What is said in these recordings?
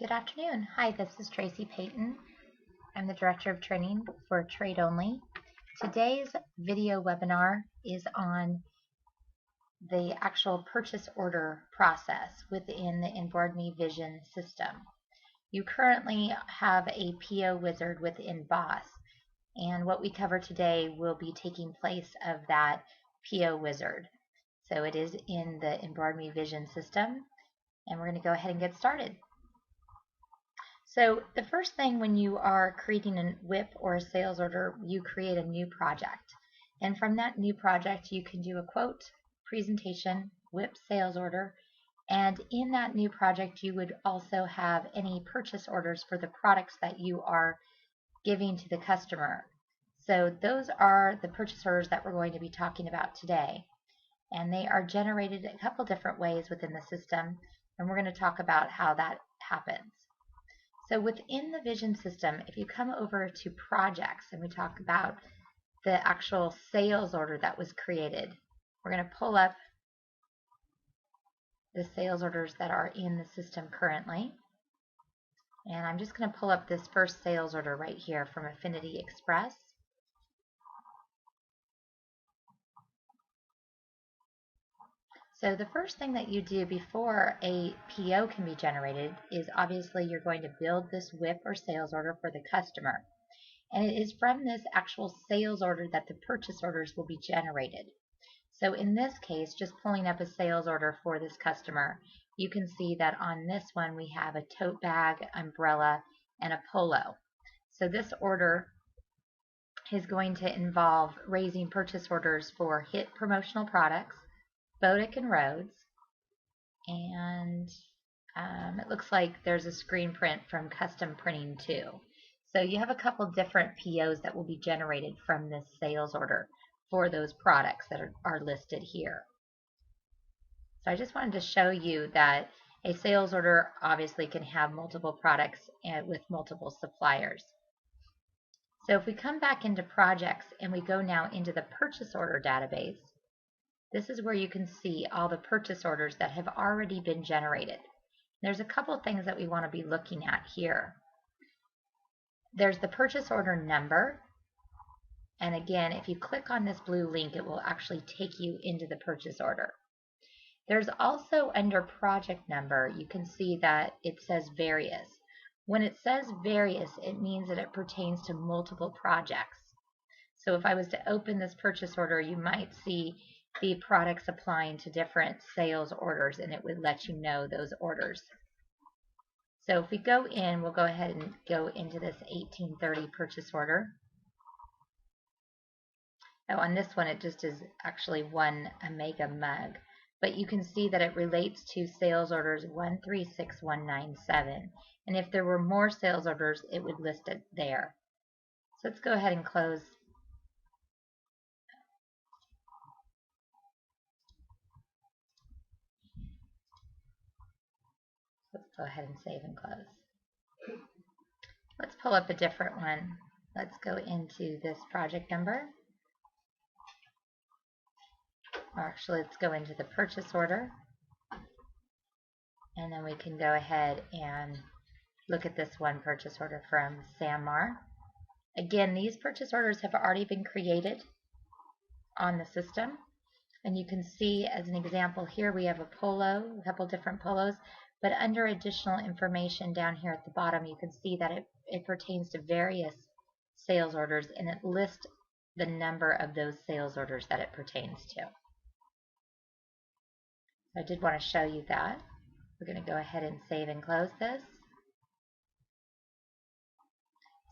Good afternoon. Hi, this is Tracy Payton. I'm the Director of Training for Trade Only. Today's video webinar is on the actual purchase order process within the EME Vision system. You currently have a PO wizard within BOSS, and what we cover today will be taking place of that PO wizard. So it is in the EME Vision system, and we're going to go ahead and get started. So the first thing when you are creating a WIP or a sales order, you create a new project. And from that new project, you can do a quote, presentation, WIP sales order, and in that new project, you would also have any purchase orders for the products that you are giving to the customer. So those are the purchase orders that we're going to be talking about today. And they are generated a couple different ways within the system, and we're going to talk about how that happens. So within the Vision system, if you come over to projects and we talk about the actual sales order that was created, we're going to pull up the sales orders that are in the system currently. And I'm just going to pull up this first sales order right here from Affinity Express. So the first thing that you do before a PO can be generated is obviously you're going to build this WIP or sales order for the customer. And it is from this actual sales order that the purchase orders will be generated. So in this case, just pulling up a sales order for this customer, you can see that on this one we have a tote bag, umbrella, and a polo. So this order is going to involve raising purchase orders for HIT promotional products, Bodick and Rhodes, and it looks like there's a screen print from Custom Printing too. So you have a couple different POs that will be generated from this sales order for those products that are listed here. So I just wanted to show you that a sales order obviously can have multiple products and with multiple suppliers. So if we come back into projects and we go now into the purchase order database, this is where you can see all the purchase orders that have already been generated. There's a couple things that we want to be looking at here. There's the purchase order number, and again, if you click on this blue link, it will actually take you into the purchase order. There's also under project number, you can see that it says various. When it says various, it means that it pertains to multiple projects. So if I was to open this purchase order, you might see the products applying to different sales orders, and it would let you know those orders. So if we go in, we'll go ahead and go into this 1830 purchase order. Now on this one, it just is actually one Omega mug, but you can see that it relates to sales orders 136197. And if there were more sales orders, it would list it there. So let's go ahead and close. Let's go ahead and save and close. Let's pull up a different one. Let's go into this project number. Or actually, let's go into the purchase order. And then we can go ahead and look at this one purchase order from Sanmar. Again, these purchase orders have already been created on the system. And you can see as an example here we have a polo, a couple different polos. But under additional information down here at the bottom, you can see that it pertains to various sales orders, and it lists the number of those sales orders that it pertains to. I did want to show you that. We're going to go ahead and save and close this.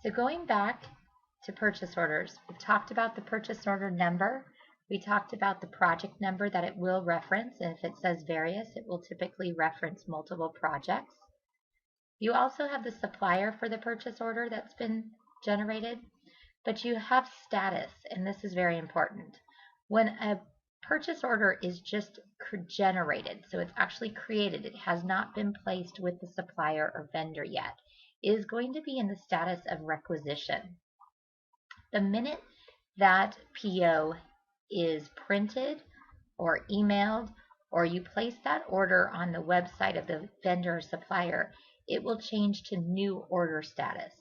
So going back to purchase orders, we've talked about the purchase order number. We talked about the project number that it will reference, and if it says various, it will typically reference multiple projects. You also have the supplier for the purchase order that's been generated, but you have status, and this is very important. When a purchase order is just generated, so it's actually created, it has not been placed with the supplier or vendor yet, it is going to be in the status of requisition. The minute that PO is printed or emailed, or you place that order on the website of the vendor or supplier, it will change to new order status.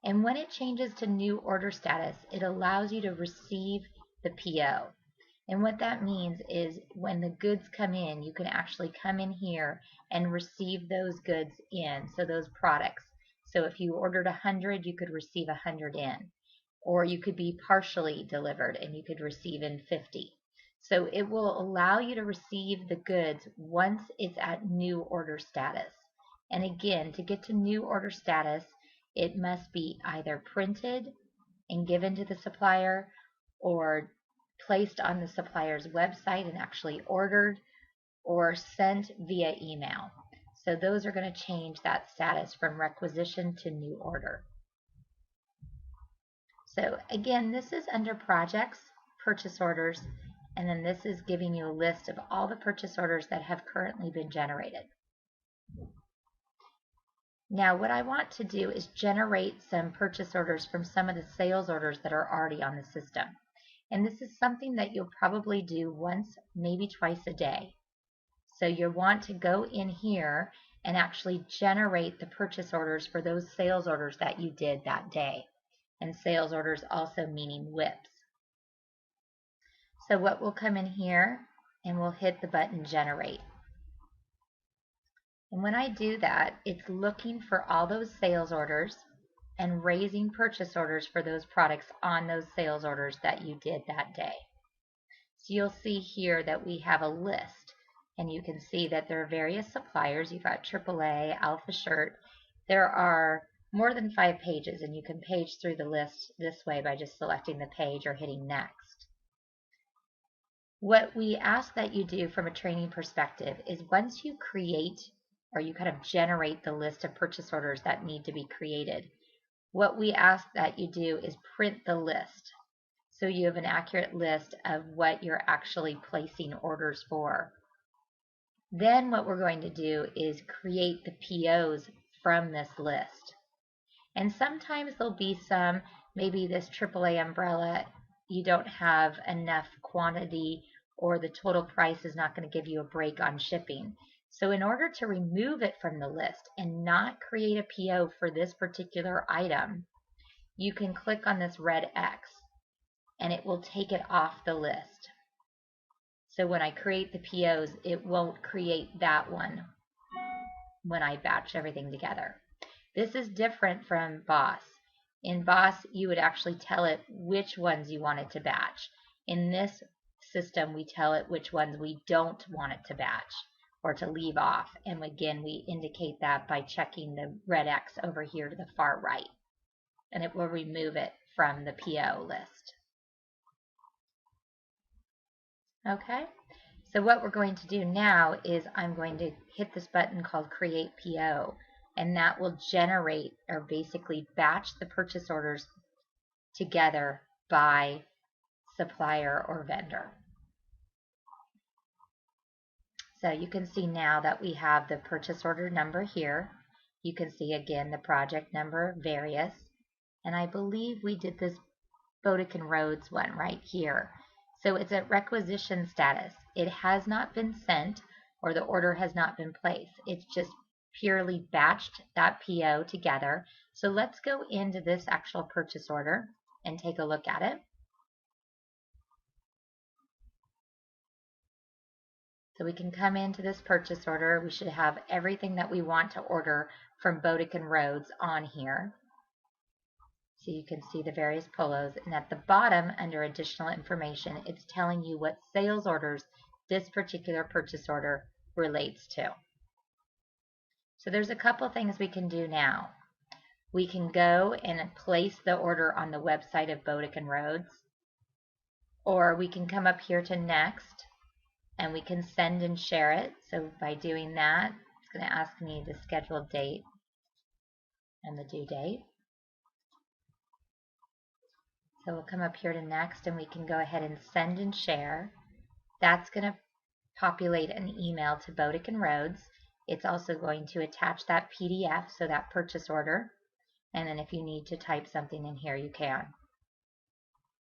And when it changes to new order status, it allows you to receive the PO. And what that means is when the goods come in, you can actually come in here and receive those goods in, so those products. So if you ordered 100, you could receive 100 in. Or you could be partially delivered and you could receive in 50. So it will allow you to receive the goods once it's at new order status. And again, to get to new order status, it must be either printed and given to the supplier or placed on the supplier's website and actually ordered or sent via email. So those are going to change that status from requisition to new order. So again, this is under projects, purchase orders, and then this is giving you a list of all the purchase orders that have currently been generated. Now what I want to do is generate some purchase orders from some of the sales orders that are already on the system. And this is something that you'll probably do once, maybe twice a day. So you'll want to go in here and actually generate the purchase orders for those sales orders that you did that day. And sales orders also meaning WIPs. So what will come in here, and we'll hit the button generate. And when I do that, it's looking for all those sales orders and raising purchase orders for those products on those sales orders that you did that day. So you'll see here that we have a list, and you can see that there are various suppliers. You've got AAA, Alpha Shirt. There are more than 5 pages, and you can page through the list this way by just selecting the page or hitting next. What we ask that you do from a training perspective is once you create or you kind of generate the list of purchase orders that need to be created, what we ask that you do is print the list so you have an accurate list of what you're actually placing orders for. Then what we're going to do is create the POs from this list. And sometimes there'll be some, maybe this AAA umbrella, you don't have enough quantity or the total price is not going to give you a break on shipping. So in order to remove it from the list and not create a PO for this particular item, you can click on this red X and it will take it off the list. So when I create the POs, it won't create that one when I batch everything together. This is different from Boss. In Boss, you would actually tell it which ones you wanted to batch. In this system, we tell it which ones we don't want it to batch or to leave off. And again, we indicate that by checking the red X over here to the far right. And it will remove it from the PO list. Okay, so what we're going to do now is I'm going to hit this button called Create PO, and that will generate or basically batch the purchase orders together by supplier or vendor. So you can see now that we have the purchase order number here. You can see again the project number, various, and I believe we did this Bodick and Rhodes one right here. So it's at requisition status. It has not been sent or the order has not been placed. It's just purely batched that PO together. So let's go into this actual purchase order and take a look at it. So we can come into this purchase order. We should have everything that we want to order from Bodick and Rhodes on here. So you can see the various polos, and at the bottom under additional information, it's telling you what sales orders this particular purchase order relates to. So there's a couple things we can do now. We can go and place the order on the website of Bodick and Rhodes, or we can come up here to next and we can send and share it. So by doing that, it's going to ask me the scheduled date and the due date. So we'll come up here to next and we can go ahead and send and share. That's going to populate an email to Bodick and Rhodes. It's also going to attach that PDF, so that purchase order. And then if you need to type something in here, you can.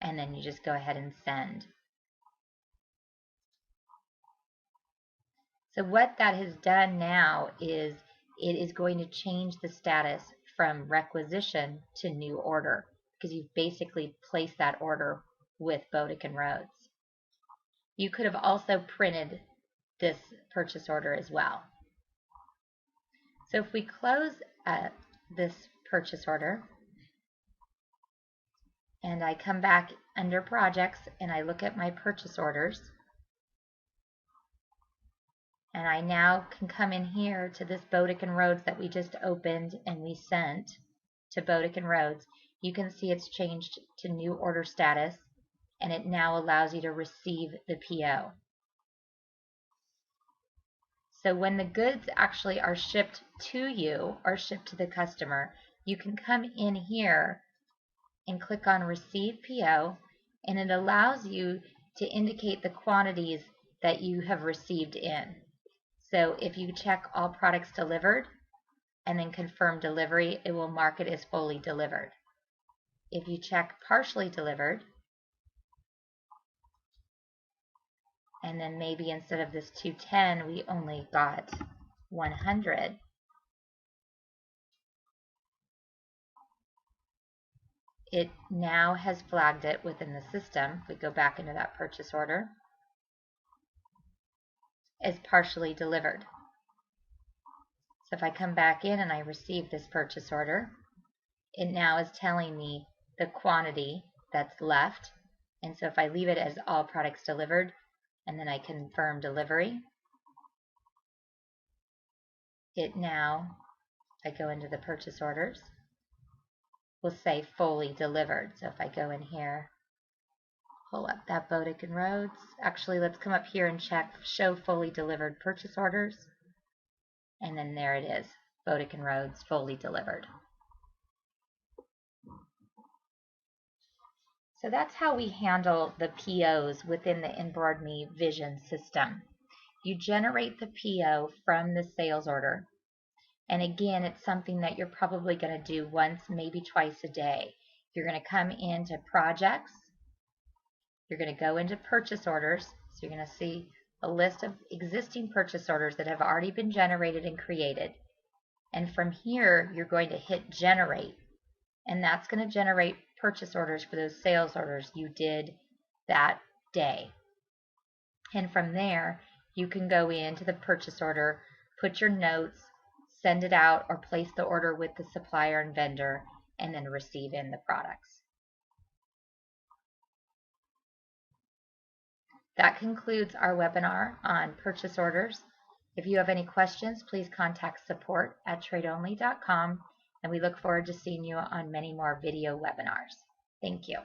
And then you just go ahead and send. So what that has done now is it is going to change the status from requisition to new order because you've basically placed that order with Bodeck & Rhodes. You could have also printed this purchase order as well. So if we close this purchase order and I come back under projects and I look at my purchase orders, and I now can come in here to this Bodeck & Rhodes that we just opened and we sent to Bodeck & Rhodes, you can see it's changed to new order status, and it now allows you to receive the PO. So when the goods actually are shipped to you or shipped to the customer, you can come in here and click on Receive PO, and it allows you to indicate the quantities that you have received in. So if you check all products delivered and then confirm delivery, it will mark it as fully delivered. If you check partially delivered, and then maybe instead of this 210 we only got 100, it now has flagged it within the system. We go back into that purchase order as partially delivered. So if I come back in and I receive this purchase order, it now is telling me the quantity that's left. And so if I leave it as all products delivered and then I confirm delivery, it now, I go into the purchase orders, will say fully delivered. So if I go in here, pull up that Bodeck & Rhodes, actually let's come up here and check show fully delivered purchase orders, and then there it is, Bodeck & Rhodes fully delivered. So that's how we handle the POs within the EME Vision system. You generate the PO from the sales order. And again, it's something that you're probably going to do once, maybe twice a day. You're going to come into projects. You're going to go into purchase orders. So you're going to see a list of existing purchase orders that have already been generated and created. And from here, you're going to hit generate. And that's going to generate purchase orders for those sales orders you did that day. And from there, you can go into the purchase order, put your notes, send it out, or place the order with the supplier and vendor, and then receive in the products. That concludes our webinar on purchase orders. If you have any questions, please contact support@tradeonly.com, and we look forward to seeing you on many more video webinars. Thank you.